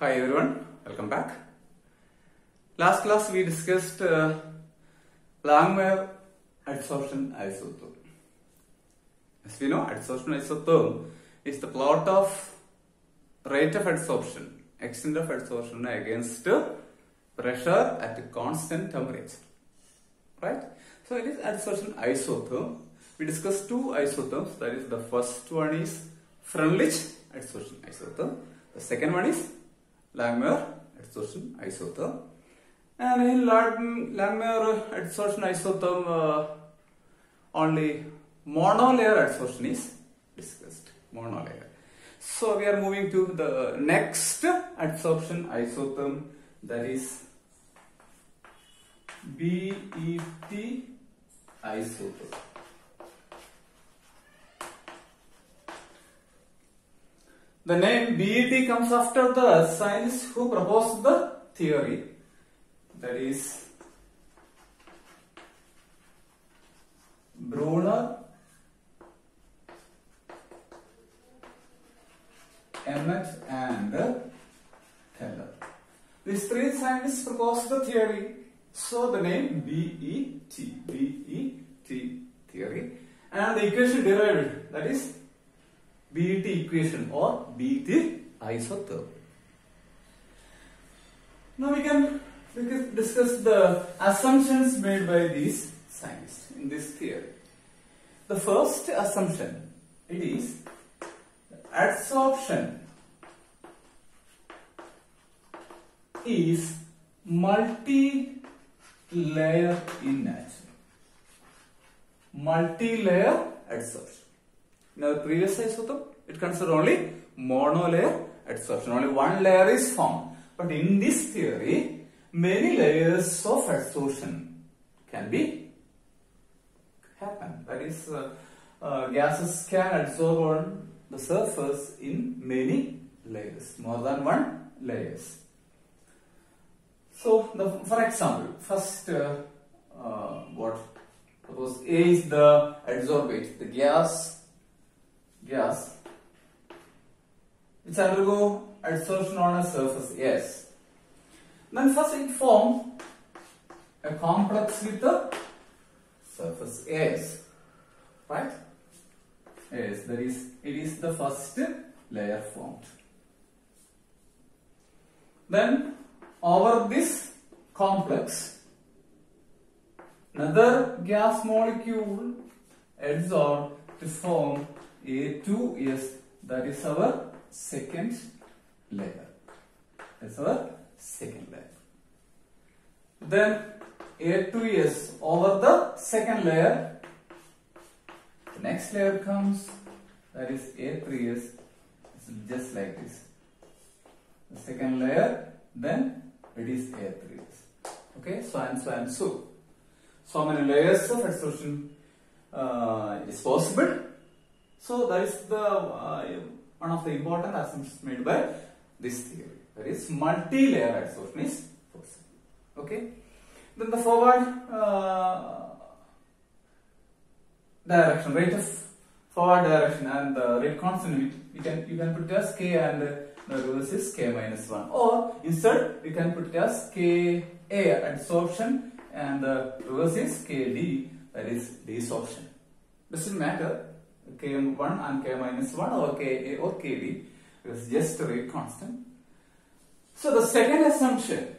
Hi everyone, welcome back. Last class we discussed Langmuir adsorption isotherm. As we know, adsorption isotherm is the plot of rate of adsorption, extent of adsorption against pressure at a constant temperature. Right? So it is adsorption isotherm. We discussed two isotherms. That is, the first one is Freundlich adsorption isotherm. The second one is Langmuir adsorption isotherm. And in Langmuir adsorption isotherm, only monolayer adsorption is discussed. Monolayer. So we are moving to the next adsorption isotherm, that is BET isotherm. The name BET comes after the scientist who proposed the theory, that is Brunner, Emmett and Teller. These three scientists proposed the theory, so the name BET theory, and the equation derived, that is BET equation or BET isotherm. Now we can discuss the assumptions made by these scientists in this theory. The first assumption, it is adsorption is multi-layer in nature. Multi-layer adsorption. In our previous isotherm, it considered only monolayer adsorption. Only one layer is formed. But in this theory, many layers of adsorption can happen. That is, gases can absorb on the surface in many layers, more than one layers. So, for example, first, suppose A is the adsorbate, the gas which undergo adsorption on a surface S. Then first it forms a complex with the surface S, right? Yes, that is, it is the first layer formed. Then over this complex, another gas molecule adsorbed to form A2S, that is our second layer. That's our second layer. Then A2S over the second layer. The next layer comes, that is A3S. It's just like this. The second layer, then it is A3S. Okay, so and so and so. So many layers of adsorption is possible. So that is the one of the important assumptions made by this theory. That is, multi-layer adsorption is possible. Okay. Then the forward direction, rate of forward direction, and the rate constant, you can put it as k, and the reverse is k minus 1. Or instead, you can put it as ka adsorption, and the reverse is kd, that is desorption. Doesn't matter. K1 and K minus 1 or Ka or Kd, because just a rate constant. So the second assumption,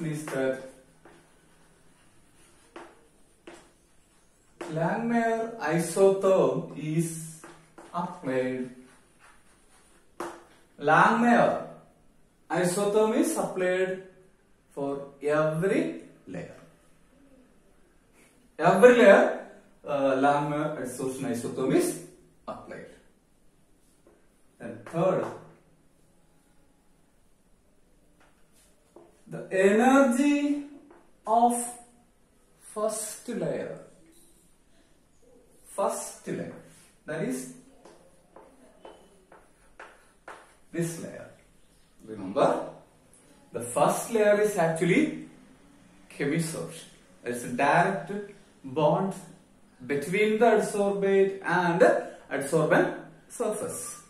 is that Langmuir isotherm is applied. Langmuir isotherm is applied for every layer. Every layer, Langmuir adsorption isotherm is applied. And third, the energy of first layer, that is this layer. Remember, the first layer is actually chemisorption. It's a direct bond between the adsorbate and adsorbent surface.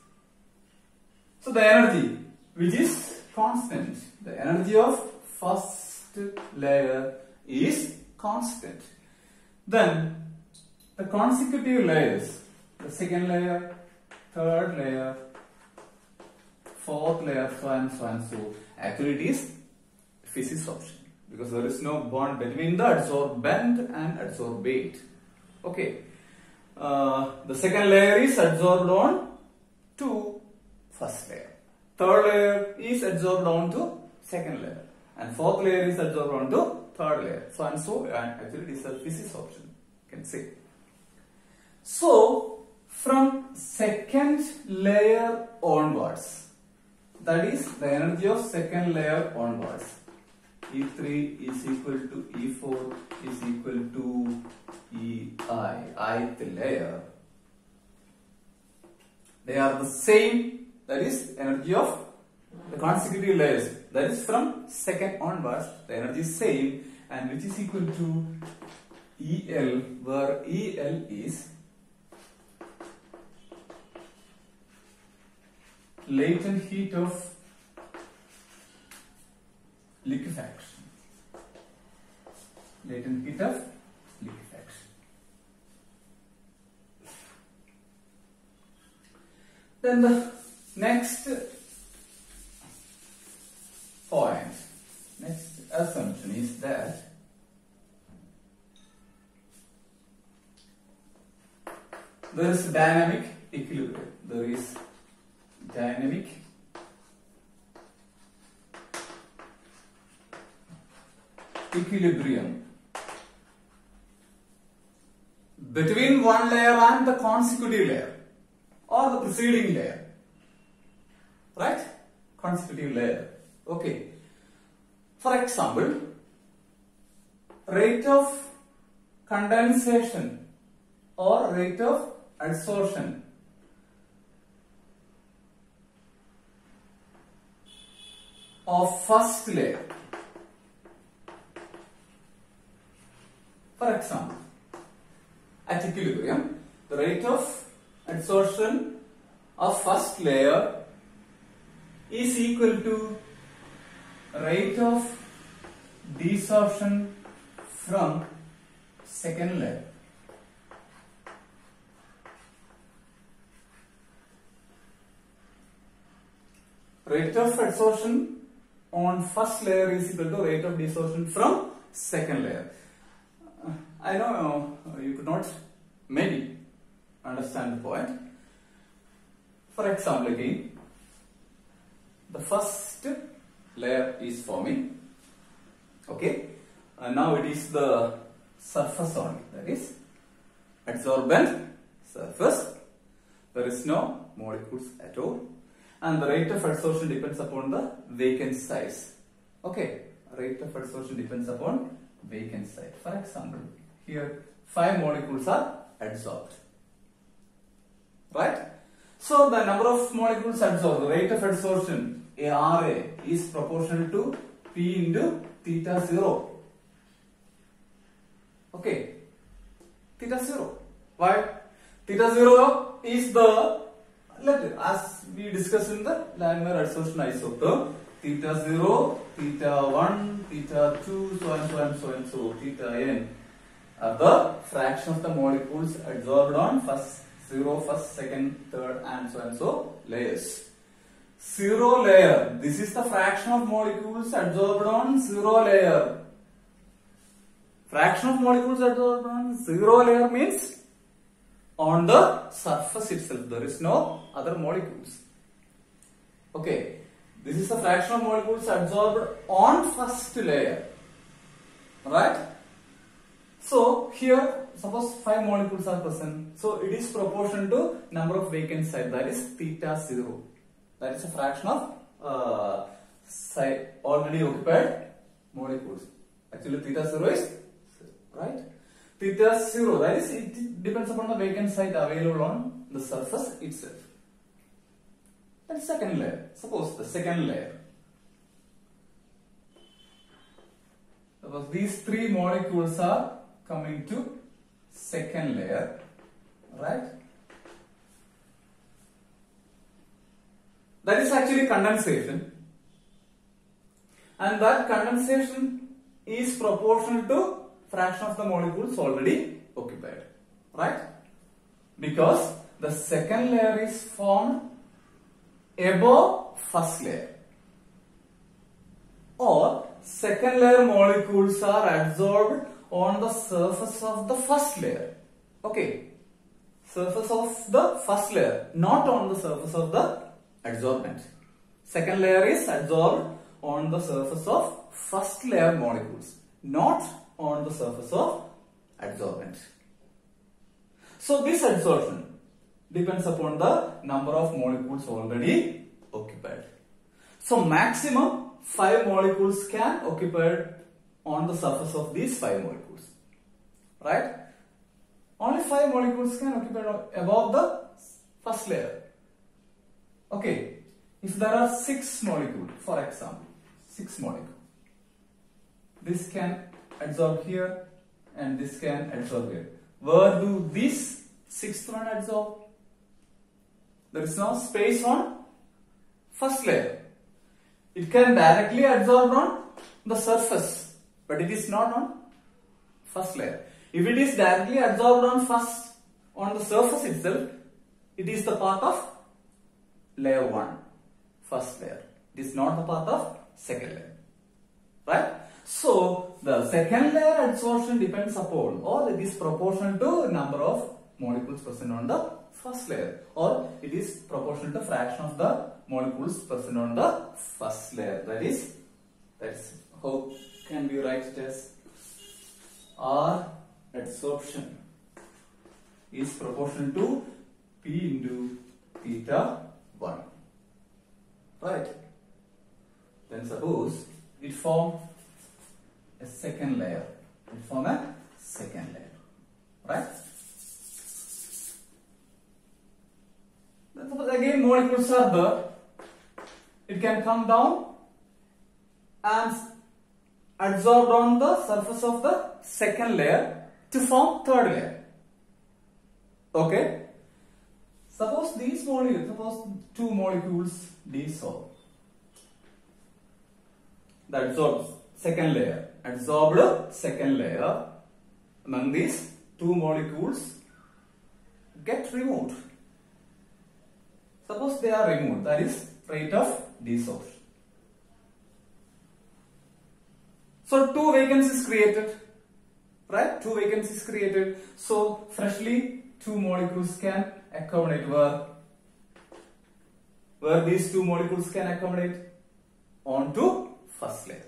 So the energy which is constant, the energy of first layer is constant. Then the consecutive layers, the second layer, third layer, fourth layer, so and so and so. Actually it is physics option because there is no bond between the adsorbent and adsorbate. Okay. The second layer is adsorbed on to first layer. Third layer is adsorbed on to second layer. And fourth layer is adsorbed on to third layer. So and so, and actually it is a physics option. You can see. So, from second layer onwards, that is the energy of second layer onwards, E3 is equal to E4 is equal to EI, ith layer. They are the same, that is energy of the consecutive layers, that is from second onwards, the energy is same, and which is equal to EL, where EL is latent heat of liquefaction. Latent heat of liquefaction. Then the next point, next assumption is that there is dynamic equilibrium. There is dynamic equilibrium between one layer and the consecutive layer or the preceding layer, right? Consecutive layer. Okay. For example, rate of condensation or rate of adsorption of first layer. For example, at equilibrium, the rate of adsorption of first layer is equal to rate of desorption from second layer. Rate of adsorption on first layer is equal to rate of desorption from second layer. I know you could not maybe understand the point. For example, again, the first layer is forming. Okay, now it is the surface only, that is adsorbent surface. There is no molecules at all, and the rate of adsorption depends upon the vacant size. Okay, rate of adsorption depends upon vacant site. For example, here 5 molecules are adsorbed, right? So the number of molecules adsorbed, the rate of adsorption RA is proportional to P into theta 0. Okay, theta 0. Why? Theta 0 is the, as we discussed in the Laminar adsorption isotherm, theta 0, theta 1, theta 2, so and so and so and so, theta n are the fraction of the molecules adsorbed on first 0, first, second, third and so layers. 0 layer, this is the fraction of molecules adsorbed on 0 layer. Fraction of molecules adsorbed on 0 layer means on the surface itself, there is no other molecules. Okay, this is the fraction of molecules adsorbed on first layer, right? So here, suppose 5 molecules are present, so it is proportional to number of vacant sites, that is theta 0. That is a fraction of site already occupied molecules. Actually, theta 0 is 0, right? Theta 0, that is, it depends upon the vacant site available on the surface itself. That is second layer. Suppose the second layer. Suppose these 3 molecules are coming to second layer, right? That is actually condensation, and that condensation is proportional to fraction of the molecules already occupied, right? Because the second layer is formed above first layer, or second layer molecules are adsorbed on the surface of the first layer. Okay, surface of the first layer, not on the surface of the adsorbent. Second layer is adsorbed on the surface of first layer molecules, not on the surface of adsorbent. So this adsorption depends upon the number of molecules already occupied. So maximum 5 molecules can occupy on the surface of these 5 molecules, right? Only 5 molecules can occupy above the first layer. Okay, if there are 6 molecules, for example, 6 molecules, this can adsorb here and this can adsorb here. Where do this 6th one adsorb? There is no space on first layer. It can directly adsorb on the surface, but it is not on first layer. If it is directly adsorbed on the surface itself, it is the part of layer 1, first layer. It is not the part of second layer, right? So the second layer adsorption depends upon, or it is proportional to number of molecules present on the first layer, or it is proportional to fraction of the molecules present on the first layer. That's how can we write it as R adsorption is proportional to P into theta 1, right? Then suppose it form a second layer. It form a second layer, right? Then suppose again molecules are there. It can come down and adsorbed on the surface of the second layer to form third layer. Okay? Suppose these molecules, suppose 2 molecules dissolve. The adsorbed second layer, adsorbed second layer, among these 2 molecules get removed. Suppose they are removed, that is rate of desorption. So 2 vacancies created, right? 2 vacancies created. So freshly 2 molecules can accommodate where these 2 molecules can accommodate onto first layer.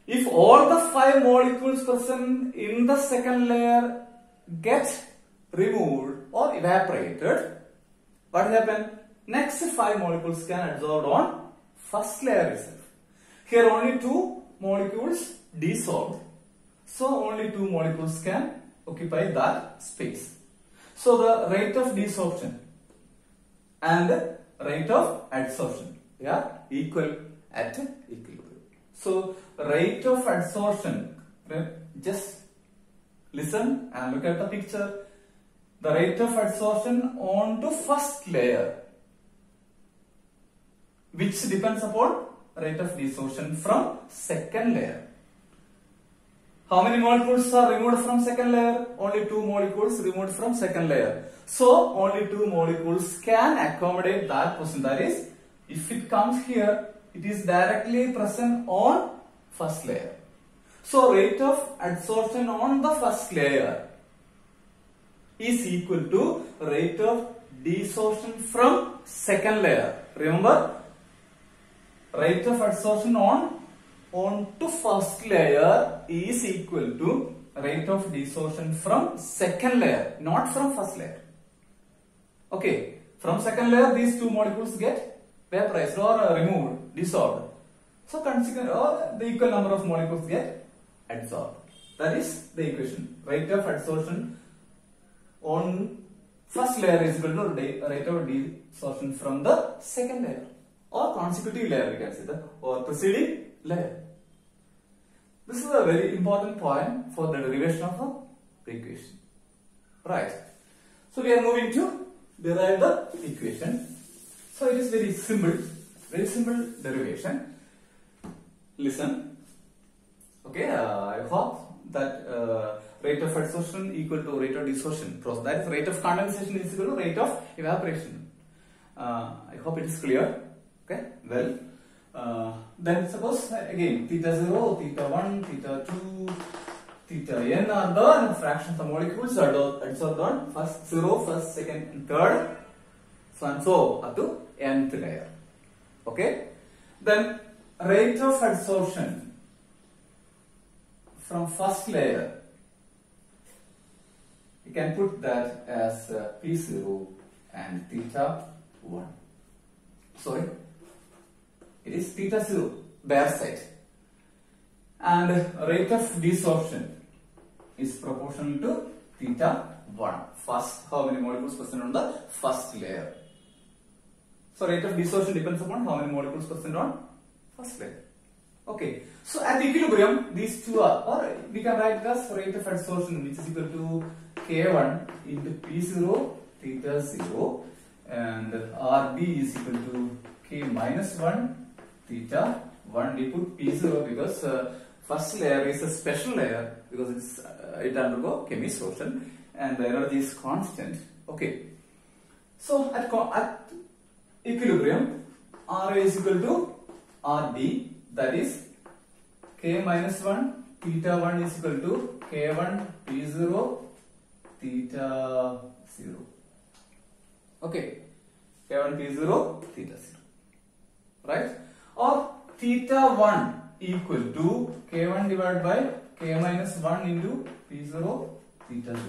If all the 5 molecules present in the second layer get removed or evaporated, what happens? Next 5 molecules can adsorb on first layer itself. Here only 2 molecules dissolved, so only 2 molecules can occupy that space. So the rate of desorption and rate of adsorption, yeah, equal at equilibrium. So rate of adsorption, just listen and look at the picture. The rate of adsorption onto first layer, which depends upon rate of desorption from second layer. How many molecules are removed from second layer? Only 2 molecules removed from second layer. So only 2 molecules can accommodate that position. That is, if it comes here, it is directly present on first layer. So rate of adsorption on the first layer is equal to rate of desorption from second layer. Remember, rate of adsorption onto first layer is equal to rate of desorption from second layer, not from first layer. Okay, from second layer these 2 molecules get vaporized or removed, dissolved. So consequently, the equal number of molecules get adsorbed. That is the equation. Rate of adsorption on first layer is equal to rate of desorption from the second layer or consecutive layer, we can say that, or preceding layer. This is a very important point for the derivation of a the equation. Right. So we are moving to derive the equation. So it is very simple derivation. Listen. Okay, I hope that rate of adsorption equal to rate of dissolution process. That is, rate of condensation is equal to rate of evaporation. I hope it is clear. Okay, well, then suppose again theta 0, theta 1, theta 2, theta n are the fractions of the molecules adsorbed on first 0, first, second, and third, so and so up to nth layer. Okay, then rate of adsorption from first layer, you can put that as P0 and theta 1. Sorry, it is theta 0, bare side. And rate of desorption is proportional to theta 1. First, how many molecules present on the first layer. So rate of desorption depends upon how many molecules present on first layer. Okay, so at equilibrium, these two are, or we can write as rate of adsorption, which is equal to K1 into P0 theta 0, and RD is equal to K minus 1 theta 1. We put P0 because first layer is a special layer because it undergo chemissorption and the energy is constant. Okay, so at equilibrium, RA is equal to RD, that is K minus 1 theta 1 is equal to K1 P0 theta 0. Okay, K1 P0 theta 0, right? Or theta 1 equal to K1 divided by K minus 1 into P0 theta 0.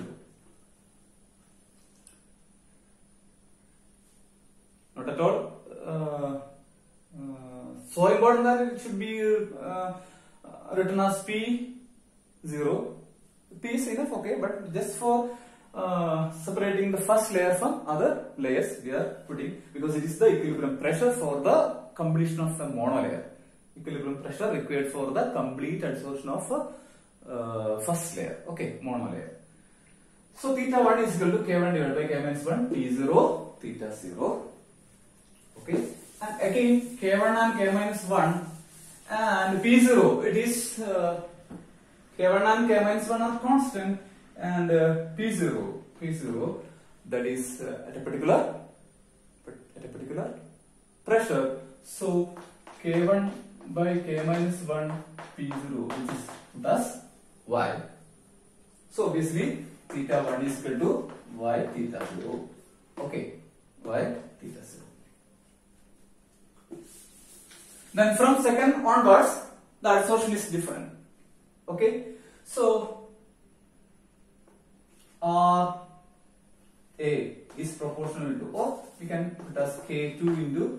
Not at all so important that it should be written as P0. P is enough, okay, but just for separating the first layer from other layers we are putting, because it is the equilibrium pressure for the completion of the monolayer. Equilibrium pressure required for the complete adsorption of first layer, okay, monolayer. So theta 1 is equal to K1 divided by K minus 1 P0 theta 0. Okay, and again K1 and K minus 1 and P0, it is K1 and K minus 1 are constant, and P0 that is at a particular pressure. So K1 by K minus 1 P0, which is thus Y. So obviously theta 1 is equal to Y theta 0. Okay, Y theta 0. Then from second onwards, the adsorption is different. Okay, so RA is proportional to, or we can put as K2 into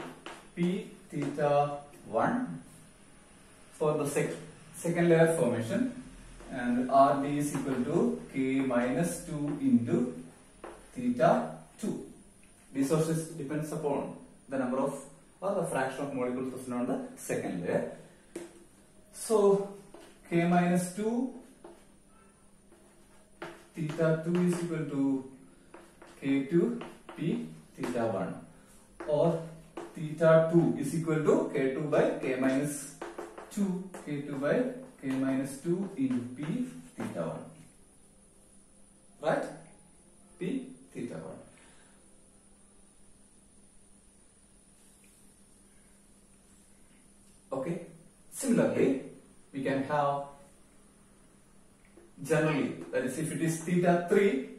P theta 1 for the second layer formation, and RD is equal to K minus 2 into theta 2. Desorption depends upon the number of, or the fraction of molecules present on the second layer. So K minus 2 theta 2 is equal to K2 P theta 1, or theta 2 is equal to K2 by K minus 2, K2 by K minus 2 into P theta 1, right? P theta 1. Okay, similarly we can have generally, that is, if it is theta 3,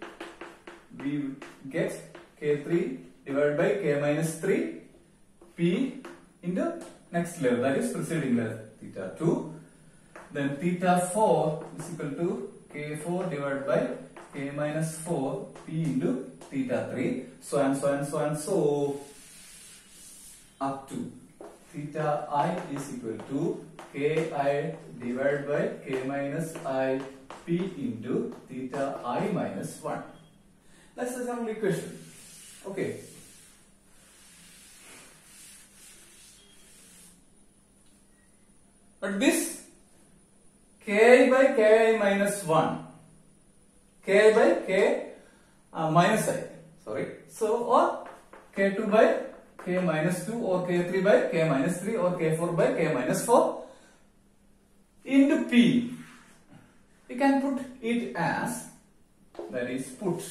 we get K3 divided by K minus 3 P into next layer, that is preceding layer, theta 2. Then theta 4 is equal to K4 divided by K minus 4 P into theta 3, so and so and so and so up to theta I is equal to Ki divided by K minus I P into theta I minus 1. That's the general equation. Okay. But this Ki by Ki minus 1, K by K minus I. Sorry. So, or K2 by K minus 2 or K3 by K minus 3 or K4 by K minus 4 into P. We can put it as, that is, put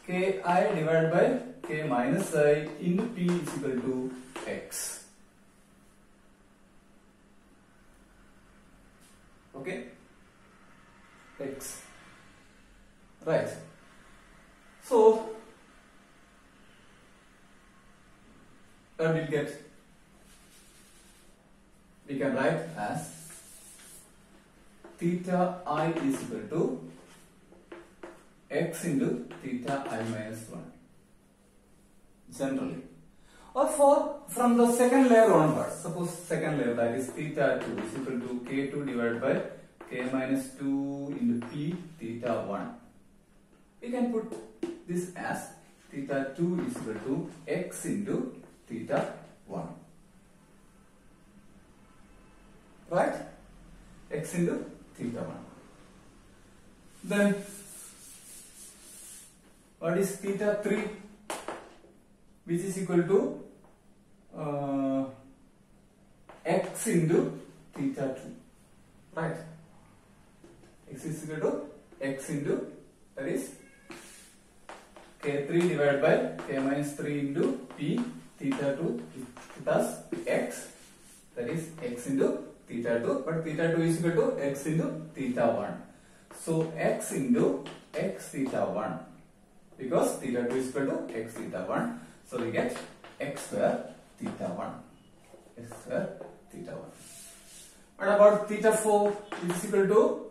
Ki divided by K minus I into P is equal to X. Okay? X. Right. So, what we get? We can write as theta I is equal to X into theta I minus 1. Generally. Or from the second layer onwards, suppose second layer, that is theta 2 is equal to K2 divided by K minus 2 into P theta 1. We can put this as theta 2 is equal to X into theta 1. Right? X into theta 1. Then what is theta 3? Which is equal to X into theta 2. Right? X is equal to X into, that is, K3 divided by K minus 3 into P theta 2 plus X, that is X into theta 2, but theta 2 is equal to X into theta 1. So X into X theta 1, because theta 2 is equal to X theta 1. So we get X square theta 1. X square theta 1. What about theta 4, which is equal to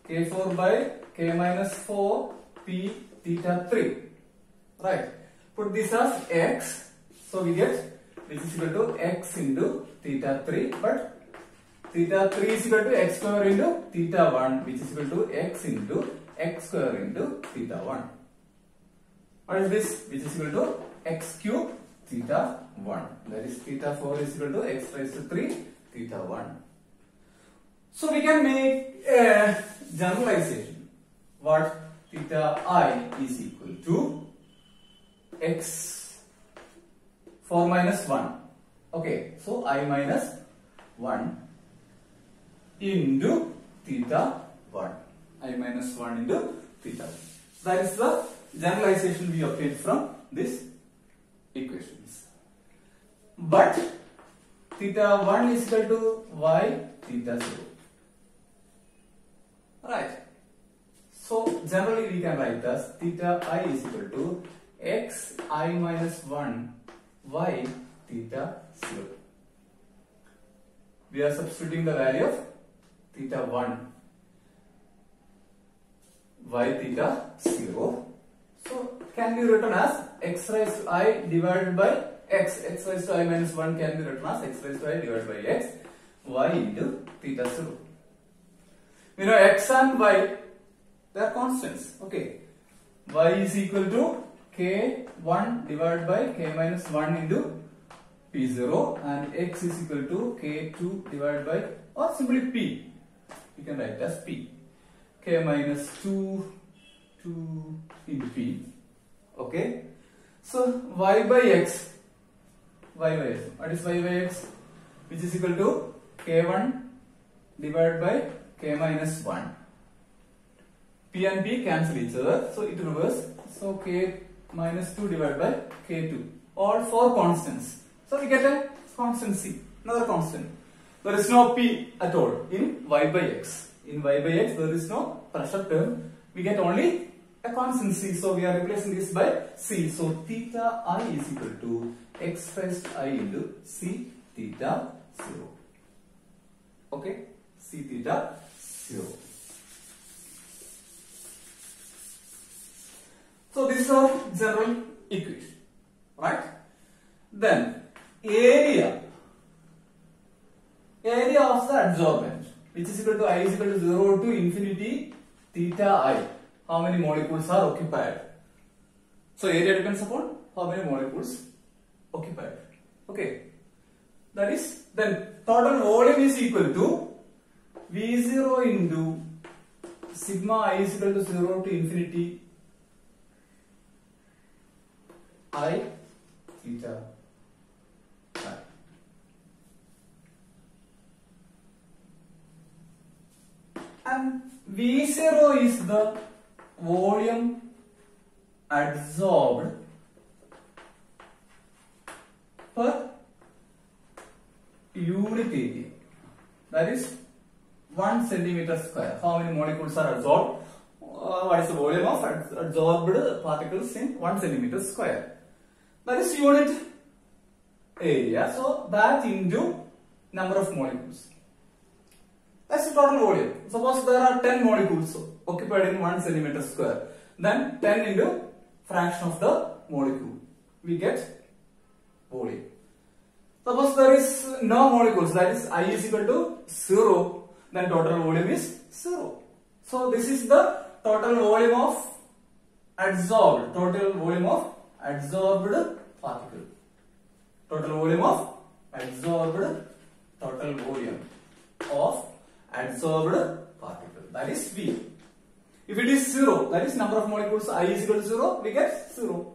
K4 by K minus 4 P theta 3. Right. Put this as X. So we get, which is equal to X into theta 3. But theta 3 is equal to X square into theta 1, which is equal to X into X square into theta 1. What is this? Which is equal to X cube theta 1. That is theta 4 is equal to X raised to 3 theta 1. So we can make a generalization. What? Theta I is equal to X 4 minus 1. Okay, so I minus 1 into theta 1. I minus 1 into theta 1. That is the generalization we obtained from this equations. But theta 1 is equal to Y theta 0. Right. So generally we can write as theta I is equal to X I minus 1 Y theta 0. We are substituting the value of theta 1 Y theta 0. So can be written as X raised to I divided by X. X raised to I minus 1 can be written as X raised to I divided by X Y into theta 0. You know, X and Y, they are constants. Okay. Y is equal to K1 divided by K minus 1 into P0, and X is equal to K2 divided by, or simply P. You can write as P. K minus 2 into P. Okay. So Y by X. What is Y by X? Which is equal to K1 divided by K minus 1. P and P cancel each other, so it reverses. So K minus 2 divided by K2. All four constants. So we get a constant C, another constant. There is no P at all in Y by X. In Y by X there is no pressure term. We get only a constant C. So we are replacing this by C. So theta I is equal to X raised to I into C theta 0. Okay? C theta 0. So this is our general equation, right? Then area of the adsorbent, which is equal to I is equal to 0 to infinity theta I. How many molecules are occupied? So area depends upon how many molecules occupied. Okay. That is, then total volume is equal to V0 into sigma I is equal to 0 to infinity I theta I. And V0 is the volume adsorbed per unit area, that is 1 centimeter square. How many molecules are adsorbed? What is the volume of adsorbed particles in 1 centimeter square? That is unit area. So that into number of molecules. That's the total volume. Suppose there are 10 molecules occupied in 1 centimeter square. Then 10 into fraction of the molecule. We get volume. Suppose there is no molecules, that is I is equal to 0, then total volume is 0. So this is the total volume of adsorbed, total volume of adsorbed particle. Total volume of adsorbed, total volume of adsorbed particle, that is V. If it is 0, that is number of molecules I is equal to 0, we get 0.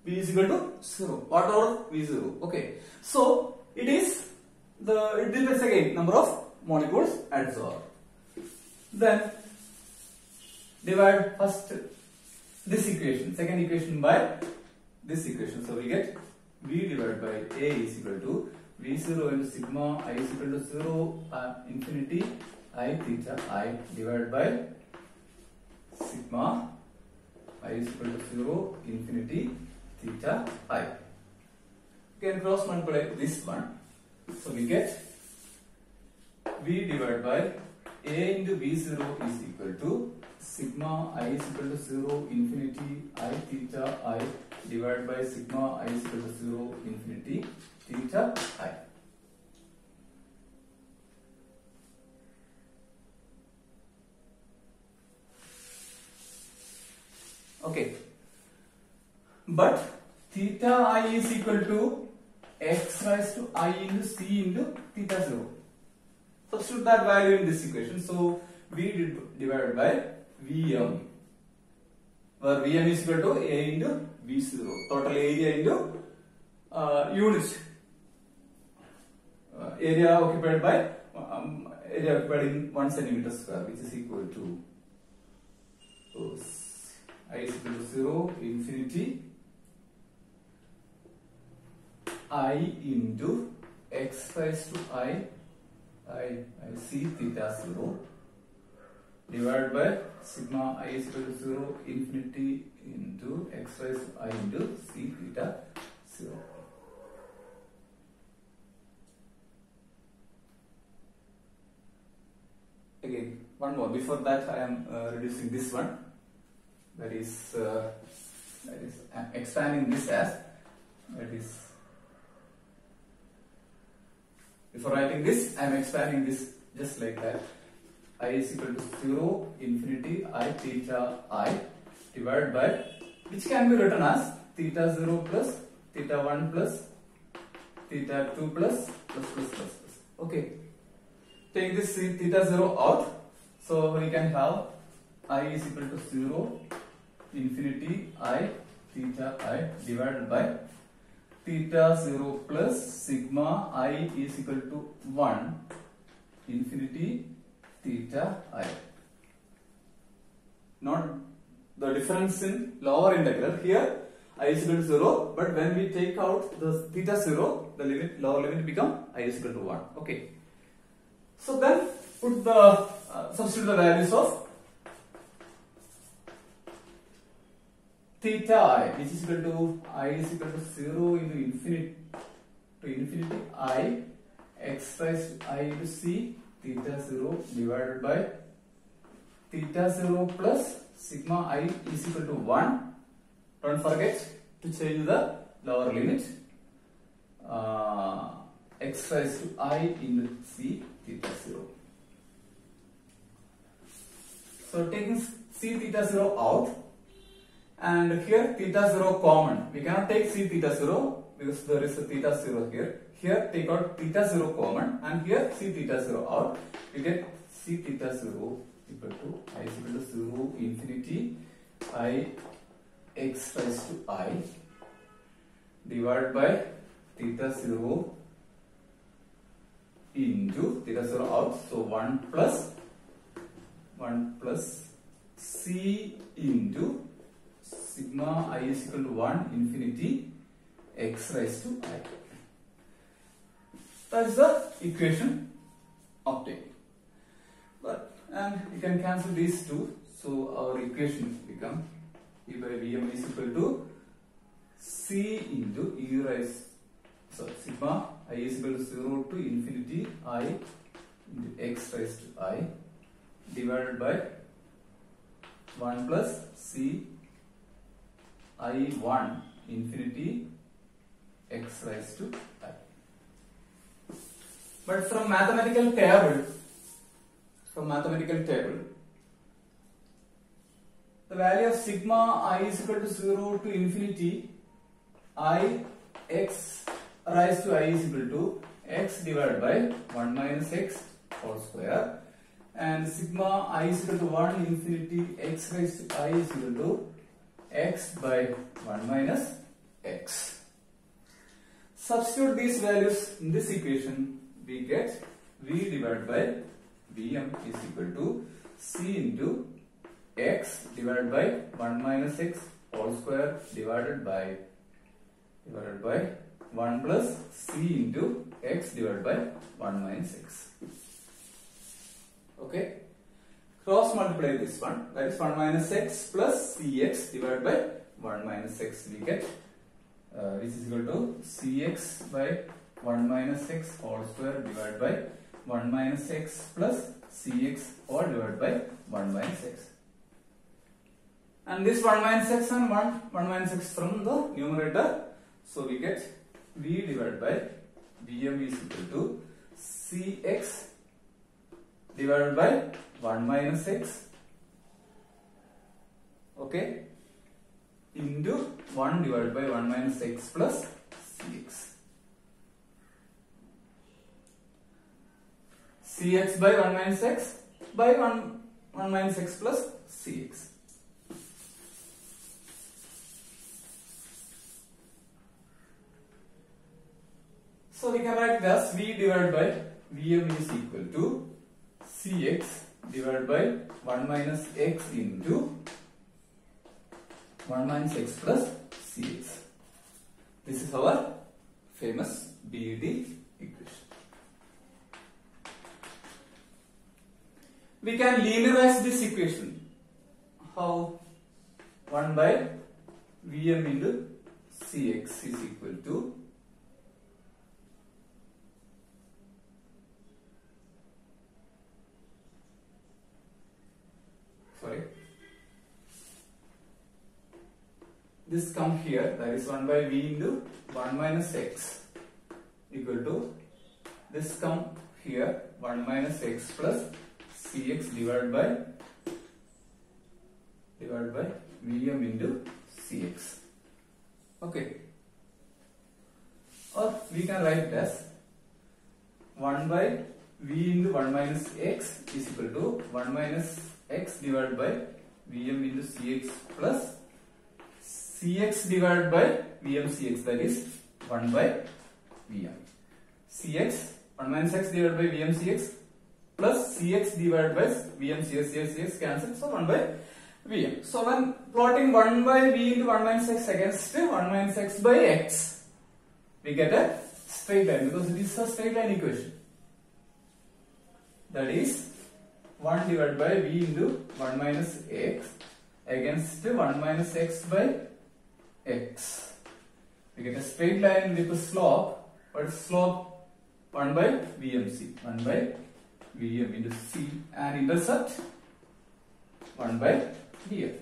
V is equal to 0. What order? V0. Okay. So it depends again number of molecules adsorbed. Then divide first this equation, second equation by this equation. So we get V divided by A is equal to V0 into sigma I is equal to 0 infinity I theta I divided by sigma I is equal to 0 infinity theta I. You can cross multiply this one. So we get V divided by A into V0 is equal to sigma I is equal to 0 infinity I theta I divided by sigma I is equal to 0 infinity theta I. Okay. But theta I is equal to x raised to I into c into theta 0. Substitute that value in this equation. So V divided by Vm, where Vm is equal to A into V0. Total area into unit area occupied by area occupied in 1 centimeter square, which is equal to I is equal to 0 infinity I into x raised to I c theta 0 divided by sigma I is equal to 0 infinity into x raised to I into c theta 0. Again, one more. Before that, I am reducing this one. That is I'm expanding this as that is. Before writing this, I am expanding this just like that. I is equal to 0 infinity I theta I divided by, which can be written as theta 0 plus theta 1 plus theta 2 plus. Okay. Take this theta 0 out. So we can have I is equal to 0 infinity I theta I divided by theta 0 plus sigma I is equal to 1 infinity theta I. Not the difference in lower integral. Here I is equal to 0, but when we take out the theta 0, the limit, lower limit become I is equal to 1. Okay. So then put the substitute the values of theta I, which is equal to I is equal to 0 into infinity I x raised to I to c theta 0 divided by theta 0 plus sigma I is equal to 1. Don't forget to change the lower limit. X raised to I into c theta 0. So taking c theta 0 out, and here theta 0 common. We cannot take c theta 0 because there is a theta 0 here. Here take out theta 0 common, and here c theta 0 out. We get c theta 0 equal to I is equal to 0 infinity I x raised to I divided by theta 0 into theta 0 out, so 1 plus c into sigma I is equal to 1 infinity x raised to I. That is the equation obtained. And you can cancel these two, so our equation become E by Vm is equal to c into e raised, so sigma I is equal to 0 to infinity I into x raised to I divided by 1 plus c I1 infinity x raised to I. But from mathematical table, the value of sigma I is equal to 0 to infinity I x raised to I is equal to x divided by 1 minus x whole square, and sigma I is equal to 1 infinity x raised to I is equal to x by 1 minus x. Substitute these values in this equation, we get V divided by Vm is equal to c into x divided by 1 minus x whole square divided by 1 plus c into x divided by 1 minus x. Okay, cross multiply this one, that is 1 minus x plus cx divided by 1 minus x, we get which is equal to cx by 1 minus x whole square divided by 1 minus x plus cx all divided by 1 minus x. And this 1 minus x and 1 minus x from the numerator, so we get V divided by Vm is equal to cx divided by 1 minus x, okay, into 1 divided by 1 minus x plus cx. Cx by 1 minus x by 1 minus x plus cx. So we can write thus V divided by Vm is equal to cx divided by 1 minus x into 1 minus x plus cx. This is our famous BED equation. We can linearize this equation. How? 1 by Vm into cx is equal to this come here, that is 1 by V into 1 minus x equal to this come here 1 minus x plus cx divided by Vm into cx. Okay, or we can write it as 1 by V into 1 minus x is equal to 1 minus x divided by Vm into cx plus cx divided by Vm cx, that is 1 by Vm. Cx 1 minus x divided by Vm cx plus cx divided by Vm cx cancels, so 1 by Vm. So when plotting 1 by V into 1 minus x against 1 minus x by x, we get a straight line because it is a straight line equation. That is 1 divided by V into 1 minus x against 1 minus x by x. We get a straight line with a slope. What is slope? 1 by VMC. 1 by Vm into c, and intercept 1 by Vm.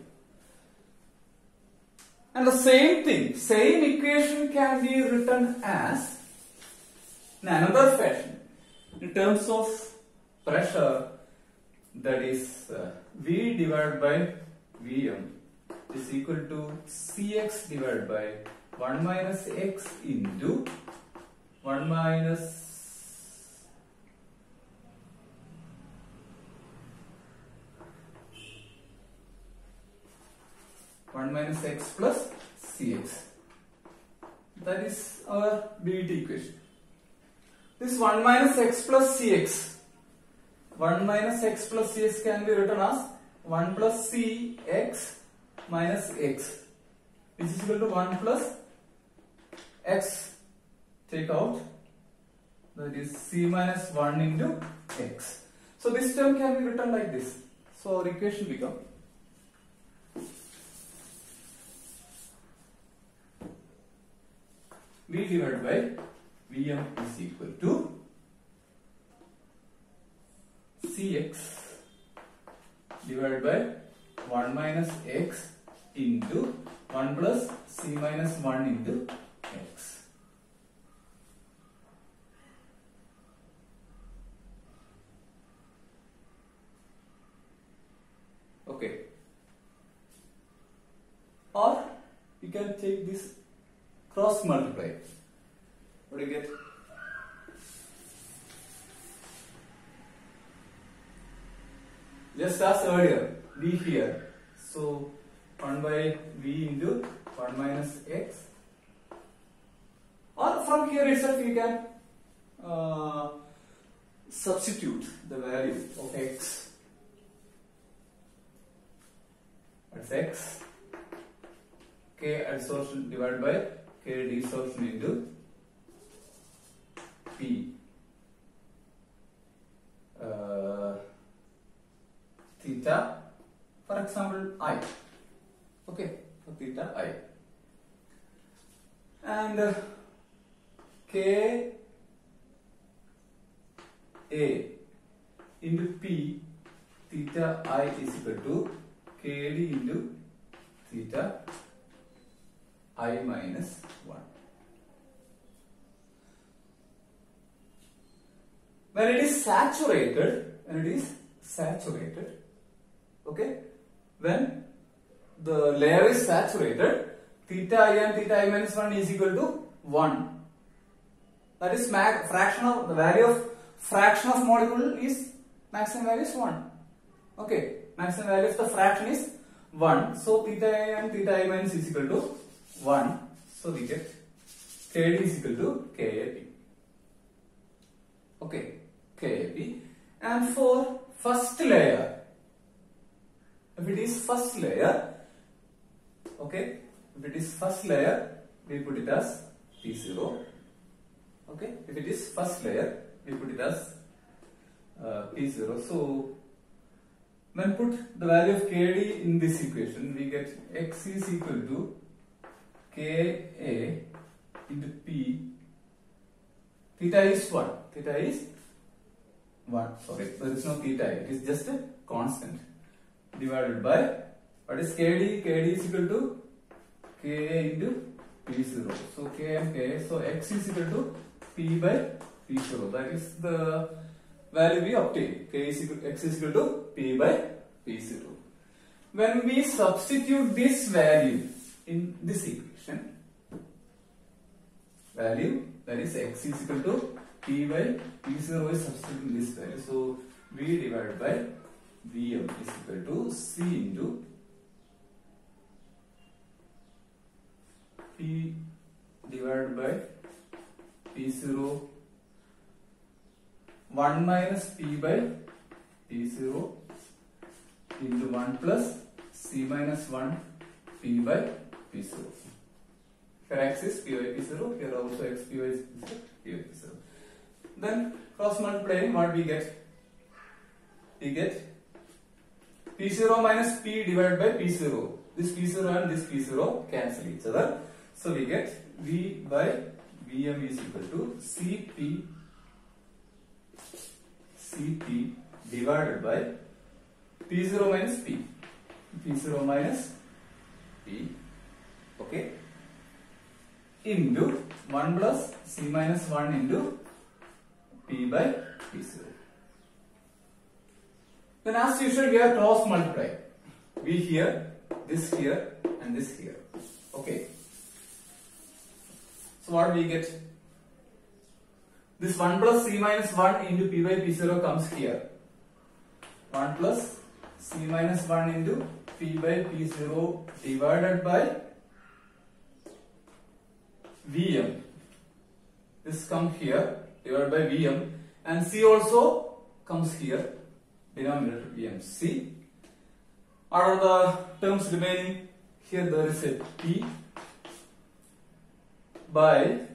And the same thing, same equation can be written as in another fashion in terms of pressure, that is V divided by Vm is equal to Cx divided by 1 minus x into 1 minus 1 minus x plus cx. That is our DT equation. This 1 minus x plus cx, 1 minus x plus cx can be written as 1 plus cx minus x, which is equal to 1 plus x. Take out, that is c minus 1 into x. So this term can be written like this. So our equation becomes v divided by Vm is equal to Cx divided by 1 minus x into 1 plus c minus 1 into x. Okay. Or you can take this cross multiply. What do you get? Just as earlier, v here. So 1 by v into 1 minus x. Or from here itself you can substitute the value of x. That's x. K adsorption divided by K desorption into P theta, for example I. Okay, for theta I. And K A into P theta I is equal to KD into theta I minus 1. When it is saturated, okay, when the layer is saturated, theta I and theta I minus 1 is equal to 1. That is fraction of the value of fraction of molecule is maximum value is 1. Okay, maximum value of the fraction is 1. So theta I and theta I minus is equal to 1. So we get KD is equal to KAP. Okay, KAP. And for first layer, if it is first layer, okay, if it is first layer, we put it as P0. Okay, if it is first layer, we put it as P0. So when put the value of KD in this equation, we get x is equal to Ka into P. Theta is what? Theta is 1. Sorry, there is no theta. It is just a constant divided by what is KD? KD is equal to Ka into P0. So K and Ka. So x is equal to P by P0. That is the value we obtain. X is equal to P by P0. When we substitute this value in this equation, value that is x is equal to P by P0 is substituting this value. So V divided by Vm is equal to C into P divided by P0 1 minus P by P0 into 1 plus C minus 1 P by P0. Here x is P by P0, here also x P by P0. Then cross multiplying, what we get? We get P0 minus P divided by P0. This P0 and this P0 cancel each other. So we get V by Vm is equal to Cp divided by P0 minus P. P0 minus P. Okay. Into 1 plus C minus 1 into P by P0. Then as usual we have cross multiply. V here, this here and this here. Okay. So what we get? This 1 plus C minus 1 into P by P0 comes here. 1 plus c minus 1 into p by p0 divided by Vm. This comes here divided by Vm, and c also comes here, denominator Vm. C. What are the terms remaining? Here there is a p by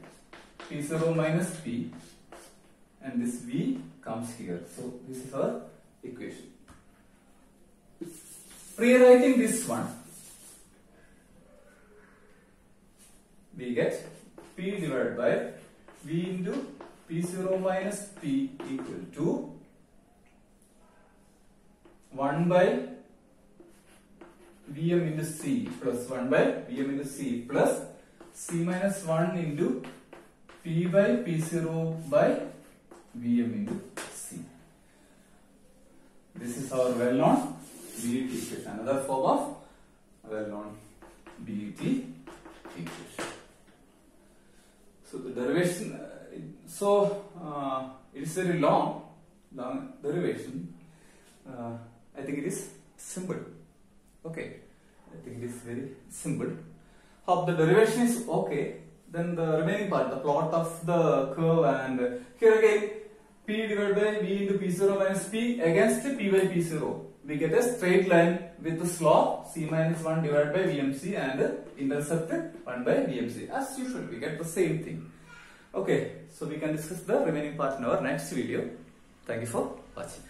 p0 minus p, and this v comes here. So this is our equation. Rewriting this one, we get p divided by v into p0 minus p equal to 1 by Vm into c plus 1 by Vm into c plus c minus 1 into p by p0 by Vm into c. This is our well-known BET equation, another form of well-known BET equation. So the derivation, it is very long derivation. I think it is simple. Okay, I think it is very simple. Hope the derivation is okay. Then the remaining part, the plot of the curve, and here again p divided by v into p0 minus p against p by p0. We get a straight line with the slope c minus 1 divided by vmc and intercept 1 by vmc. As usual, we get the same thing. Okay, so we can discuss the remaining part in our next video. Thank you for watching.